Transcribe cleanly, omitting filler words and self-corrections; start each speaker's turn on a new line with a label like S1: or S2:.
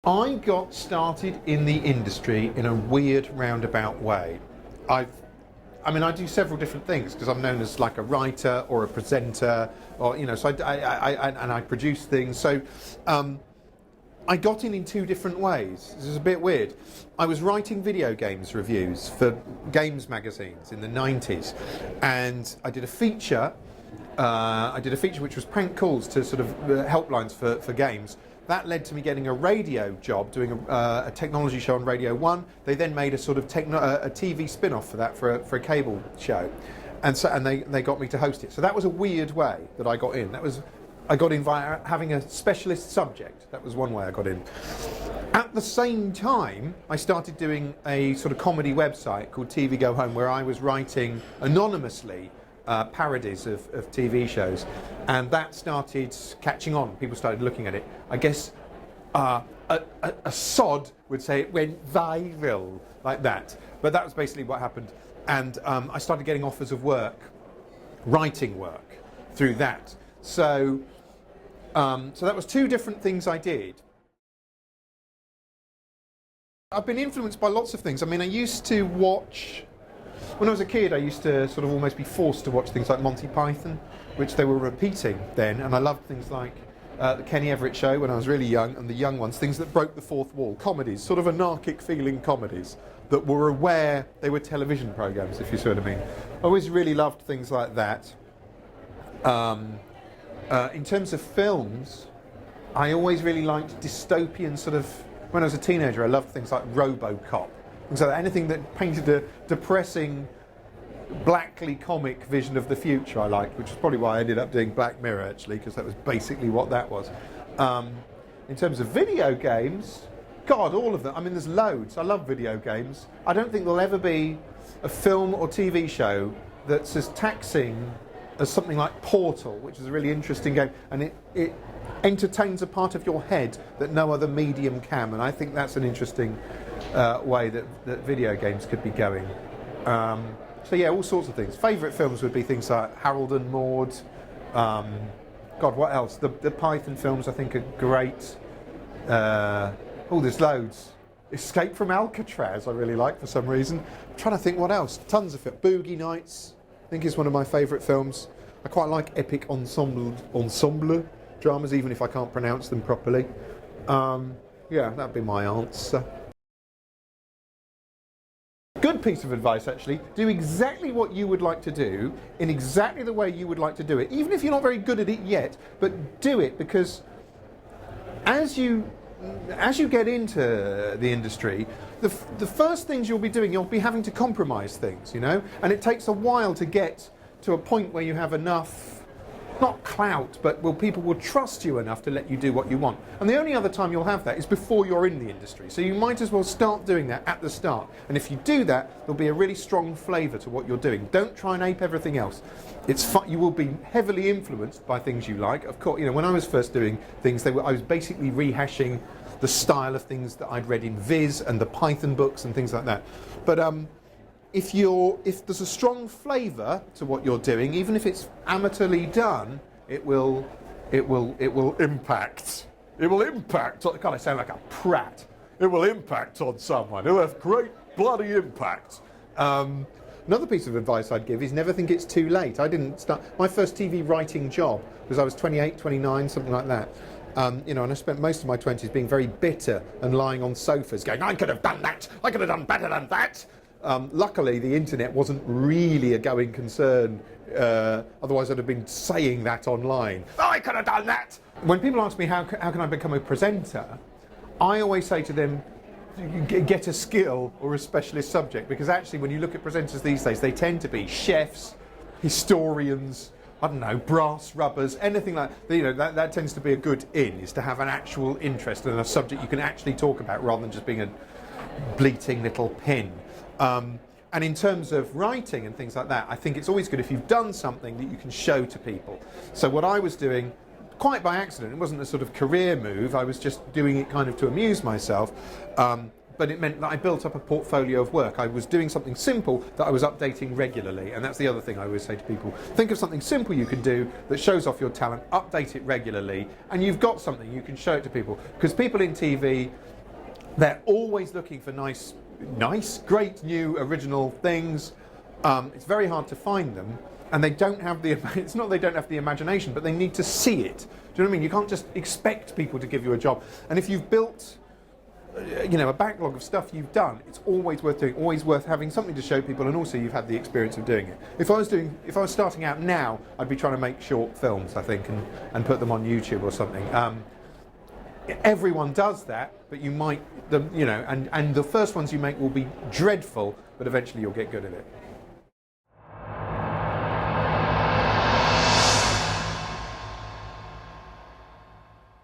S1: I got started in the industry in a weird roundabout way. I do several different things because I'm known as like a writer or a presenter, or so I produce things. So I got in two different ways. This is a bit weird. I was writing video games reviews for games magazines in the 90s, and I did a feature. Which was prank calls to sort of helplines for games. That led to me getting a radio job, doing a technology show on Radio 1. They then made a sort of a TV spin-off for that, for a cable show. And they got me to host it. So that was a weird way that I got in. I got in via having a specialist subject. That was one way I got in. At the same time, I started doing a sort of comedy website called TV Go Home, where I was writing anonymously parodies of TV shows, and that started catching on. People started looking at it. I guess a sod would say it went viral, like that. But that was basically what happened. And I started getting offers of work, writing work, through that. So that was two different things I did. I've been influenced by lots of things. I mean, I used to watch... When I was a kid, I used to sort of almost be forced to watch things like Monty Python, which they were repeating then, and I loved things like the Kenny Everett Show when I was really young, and the young ones, things that broke the fourth wall, comedies, sort of anarchic feeling comedies that were aware they were television programs, if you see what I mean. I always really loved things like that. In terms of films, I always really liked dystopian sort of... When I was a teenager, I loved things like RoboCop. And so anything that painted a depressing, blackly comic vision of the future I liked, which is probably why I ended up doing Black Mirror, actually, because that was basically what that was. In terms of video games, God, all of them. I mean, there's loads. I love video games. I don't think there'll ever be a film or TV show that's as taxing as something like Portal, which is a really interesting game, and it entertains a part of your head that no other medium can, and I think that's an interesting way that video games could be going. So yeah, all sorts of things. Favourite films would be things like Harold and Maude. God, what else? The Python films I think are great. There's loads. Escape from Alcatraz I really like for some reason. I'm trying to think what else. Tons of it. Boogie Nights I think is one of my favourite films. I quite like epic ensemble dramas, even if I can't pronounce them properly. Yeah, that'd be my answer. Good piece of advice, actually. Do exactly what you would like to do in exactly the way you would like to do it, even if you're not very good at it yet, but do it, because as you get into the industry, the first things you'll be doing, you'll be having to compromise things, and it takes a while to get to a point where you have enough, not clout, but people will trust you enough to let you do what you want. And the only other time you'll have that is before you're in the industry. So you might as well start doing that at the start. And if you do that, there'll be a really strong flavour to what you're doing. Don't try and ape everything else. It's fun. You will be heavily influenced by things you like. Of course, when I was first doing things, I was basically rehashing the style of things that I'd read in Viz and the Python books and things like that. But if there's a strong flavour to what you're doing, even if it's amateurly done, it will impact. It will impact. God, I sound like a prat. It will impact on someone. It will have great bloody impact. Another piece of advice I'd give is never think it's too late. I didn't start my first TV writing job because I was 28, 29, something like that. And I spent most of my 20s being very bitter and lying on sofas, going, "I could have done that. I could have done better than that." Luckily, the internet wasn't really a going concern. Otherwise, I'd have been saying that online. "Oh, I could have done that." When people ask me how can I become a presenter, I always say to them, get a skill or a specialist subject, because actually, when you look at presenters these days, they tend to be chefs, historians, I don't know, brass rubbers, anything like that tends to be a good in, is to have an actual interest in a subject you can actually talk about rather than just being a bleating little pin. And in terms of writing and things like that, I think it's always good if you've done something that you can show to people. So what I was doing, quite by accident, it wasn't a sort of career move, I was just doing it kind of to amuse myself, but it meant that I built up a portfolio of work. I was doing something simple that I was updating regularly, and that's the other thing I always say to people. Think of something simple you can do that shows off your talent, update it regularly, and you've got something, you can show it to people. Because people in TV, They're always looking for nice, great new original things. It's very hard to find them, and they don't have the. It's not they don't have the imagination, but they need to see it. Do you know what I mean? You can't just expect people to give you a job. And if you've built, a backlog of stuff you've done, it's always worth doing. Always worth having something to show people, and also you've had the experience of doing it. If I was starting out now, I'd be trying to make short films, I think, and put them on YouTube or something. Everyone does that, but you might, and the first ones you make will be dreadful, but eventually you'll get good at it.